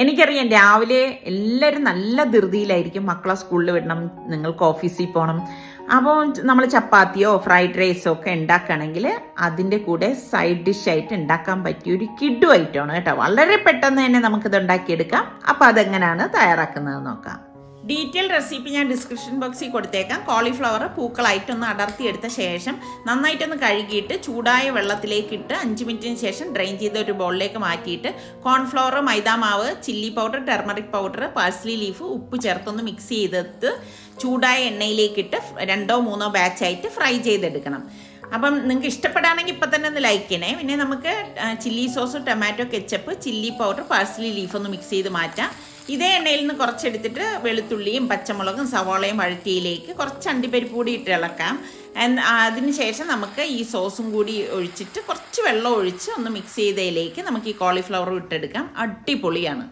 എനിക്കറിയാം രാവിലെ എല്ലാവരും നല്ല ധൃതിയിലായിരിക്കും, മക്കളെ സ്കൂളിൽ വിടണം, നിങ്ങൾക്ക് ഓഫീസിൽ പോകണം. അപ്പോൾ നമ്മൾ ചപ്പാത്തിയോ ഫ്രൈഡ് റൈസോ ഒക്കെ ഉണ്ടാക്കുകയാണെങ്കിൽ അതിൻ്റെ കൂടെ സൈഡ് ഡിഷായിട്ട് ഉണ്ടാക്കാൻ പറ്റിയ ഒരു കിഡു ഐറ്റമാണ് കേട്ടോ. വളരെ പെട്ടെന്ന് തന്നെ നമുക്കിത് ഉണ്ടാക്കിയെടുക്കാം. അപ്പോൾ അതെങ്ങനെയാണ് തയ്യാറാക്കുന്നത് നോക്കാം. ഡീറ്റെയിൽ റെസിപ്പി ഞാൻ ഡിസ്ക്രിപ്ഷൻ ബോക്സിൽ കൊടുത്തേക്കാം. കോളിഫ്ലവർ പൂക്കളായിട്ടൊന്ന് അടർത്തിയെടുത്ത ശേഷം നന്നായിട്ടൊന്ന് കഴുകിയിട്ട് ചൂടായ വെള്ളത്തിലേക്ക് ഇട്ട് 5 മിനിറ്റിന് ശേഷം ഡ്രെയിൻ ചെയ്ത ഒരു ബൗളിലേക്ക് മാറ്റിയിട്ട് കോൺഫ്ലവർ, മൈദാമാവ്, chilli powder, turmeric powder, parsley leaf, ഉപ്പ് ചേർത്തൊന്ന് മിക്സ് ചെയ്തെടുത്ത് ചൂടായ എണ്ണയിലേക്കിട്ട് 2 or 3 ബാച്ചായിട്ട് ഫ്രൈ ചെയ്തെടുക്കണം. അപ്പം നിങ്ങൾക്ക് ഇഷ്ടപ്പെടുകയാണെങ്കിൽ ഇപ്പം തന്നെ ഒന്ന് ലൈക്ക് ചെയ്യണേ. പിന്നെ നമുക്ക് chilli sauce, tomato ketchup, chilli powder, parsley leaf ഒന്ന് മിക്സ് ചെയ്ത് മാറ്റാം. ഇതേ എണ്ണയിൽ നിന്ന് കുറച്ചെടുത്തിട്ട് വെളുത്തുള്ളിയും പച്ചമുളകും സവാളയും വഴറ്റിയിലേക്ക് കുറച്ച് അണ്ടിപ്പരിപ്പ് കൂടി ഇട്ട് ഇളക്കാം. അതിന് ശേഷം നമുക്ക് ഈ സോസും കൂടി ഒഴിച്ചിട്ട് കുറച്ച് വെള്ളം ഒഴിച്ച് ഒന്ന് മിക്സ് ചെയ്തതിലേക്ക് നമുക്ക് ഈ കോളിഫ്ലവർ ഇട്ടെടുക്കാം. അടിപൊളിയാണ്.